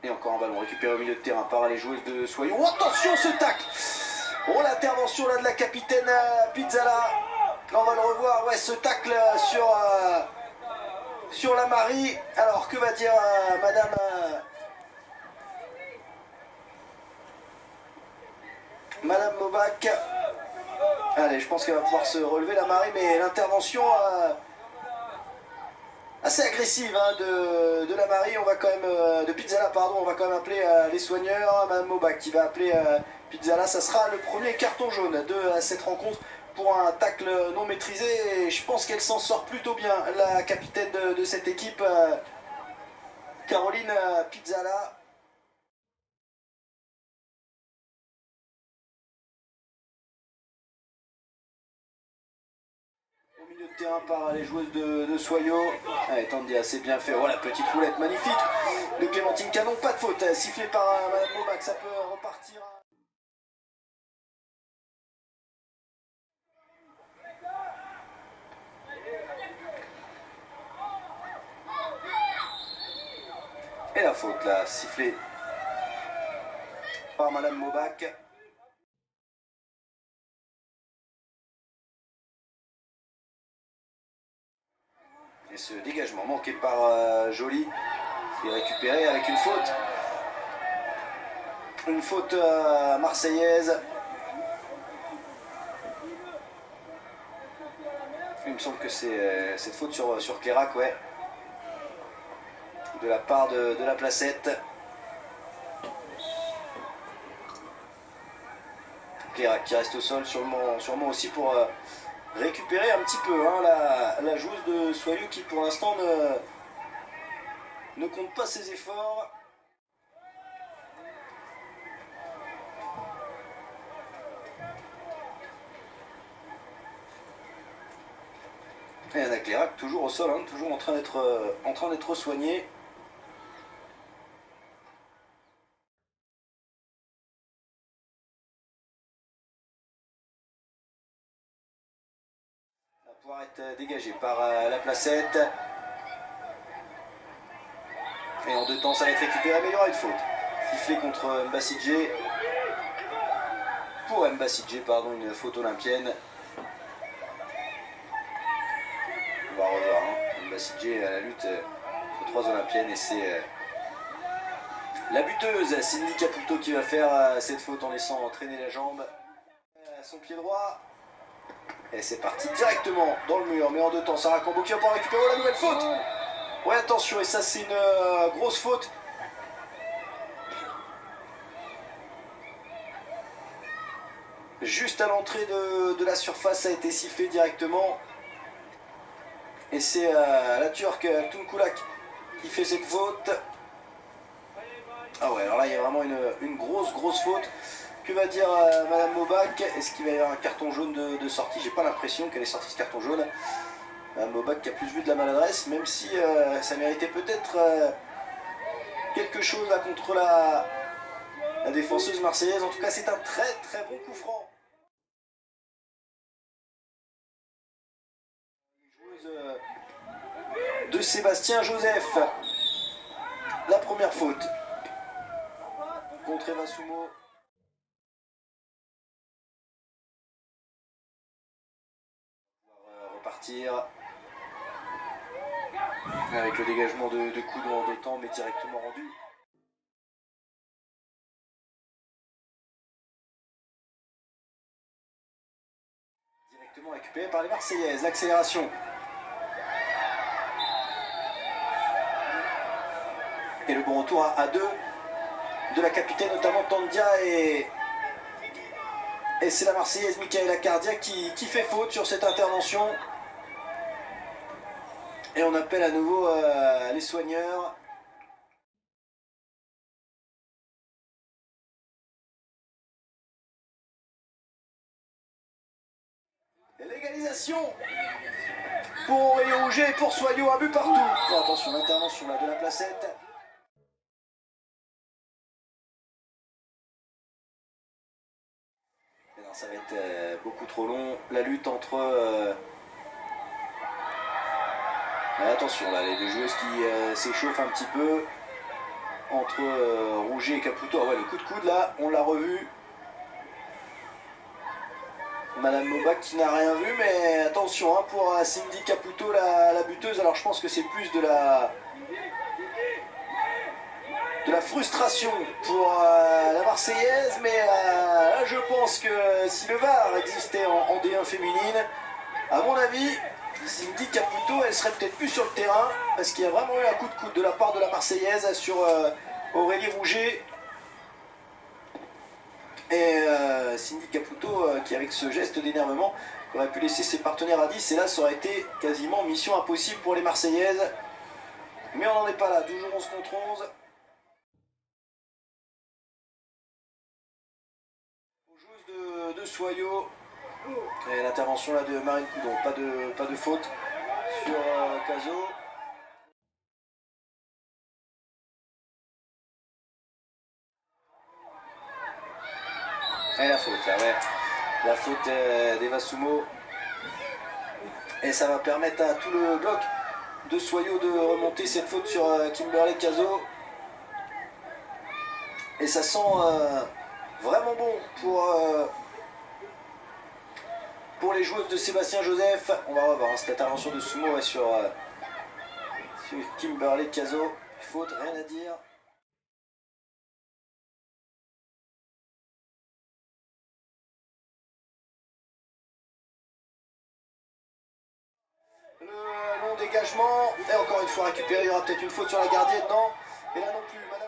Et encore un ballon récupéré au milieu de terrain par les joueuses de Soyaux. Oh, attention ce tacle! Oh, l'intervention là de la capitaine Pizzala. On va le revoir, ouais, ce tacle sur la Marie. Alors que va dire Madame Mobac? Allez, je pense qu'elle va pouvoir se relever la Marie, mais l'intervention assez agressive hein, de la Marie, on va quand même de Pizzala, pardon, on va quand même appeler les soigneurs. Madame Mobac qui va appeler Pizzala. Ça sera le premier carton jaune de cette rencontre pour un tacle non maîtrisé. Et je pense qu'elle s'en sort plutôt bien, la capitaine de cette équipe, Caroline Pizzala. Au milieu de terrain par les joueuses de Soyaux. Allez, Tandia, c'est bien fait. Oh, la petite roulette magnifique de Clémentine Canon. Pas de faute, sifflé par Madame Mobac. Ça peut repartir. Et la faute là, sifflée par Madame Mobac. Et ce dégagement manqué par Joly, qui est récupéré avec une faute. Une faute marseillaise. Il me semble que c'est cette faute sur Clérac, ouais. De la part de la Placette. Clérac qui reste au sol, sûrement aussi pour récupérer un petit peu hein, la joueuse de Soyaux qui pour l'instant ne compte pas ses efforts. Et Anna Clérac toujours au sol, hein, toujours en train d'être soignée. Elle va pouvoir être dégagée par la Placette. Et en deux temps, ça va être récupéré, mais il y aura une faute. Sifflé contre Mbassidje. Pour Mbassidje, pardon, une faute olympienne. On va revoir. Hein. Mbassidje à la lutte entre trois olympiennes et c'est la buteuse Cindy Caputo qui va faire cette faute en laissant entraîner la jambe. Son pied droit. Et c'est parti directement dans le mur, mais en deux temps, Sarah Cambo qui va pouvoir récupérer la nouvelle faute. Ouais, attention, et ça c'est une grosse faute. Juste à l'entrée de la surface, ça a été sifflé directement. Et c'est la Turque Tunkulak qui fait cette faute. Ah ouais, alors là il y a vraiment une grosse faute. Que va dire Madame Mobac? Est-ce qu'il va y avoir un carton jaune de sortie? J'ai pas l'impression qu'elle ait sorti ce carton jaune. Madame Mobac qui a plus vu de la maladresse, même si ça méritait peut-être quelque chose là contre la défenseuse marseillaise. En tout cas, c'est un très bon coup franc. Joueuse de Sébastien Joseph. La première faute contre Eva Sumo. Repartir avec le dégagement de coups en deux temps, mais directement rendu. Directement récupéré par les Marseillaises. L'accélération. Et le bon retour à deux de la capitaine, notamment Tandia, et c'est la Marseillaise Michaela Cardia qui fait faute sur cette intervention. Et on appelle à nouveau les soigneurs. Et l'égalisation pour Aurélien Rouget et pour Soyaux, un but partout. Oh, attention, l'intervention là de la Placette. Et non, ça va être beaucoup trop long. La lutte entre... attention là, les deux joueuses qui s'échauffent un petit peu. entre Rouget et Caputo. Ah ouais, le coup de coude là, on l'a revu. Madame Mobac qui n'a rien vu, mais attention hein, pour Cindy Caputo, la buteuse. Alors je pense que c'est plus de la frustration pour la Marseillaise, mais là je pense que si le VAR existait en D1 féminine, à mon avis, Cindy Caputo, elle serait peut-être plus sur le terrain, parce qu'il y a vraiment eu un coup de coude de la part de la Marseillaise sur Aurélie Rouget. Et Cindy Caputo, qui avec ce geste d'énervement, aurait pu laisser ses partenaires à 10, et là ça aurait été quasiment mission impossible pour les Marseillaises. Mais on n'en est pas là, toujours 11 contre 11. Joueuse de Soyaux. Et l'intervention là de Marine Coudon, pas de faute sur Caso. Et la faute là, ouais. La faute d'Eva Sumo. Et ça va permettre à tout le bloc de Soyaux de remonter cette faute sur Kimberley Caso. Et ça sent vraiment bon pour les joueuses de Sébastien Joseph. On va revoir hein, cette intervention de Sumo sur Kimberley Caso. Faute, rien à dire. Le long dégagement, et encore une fois récupéré, il y aura peut-être une faute sur la gardienne, non. Et là non plus, Madame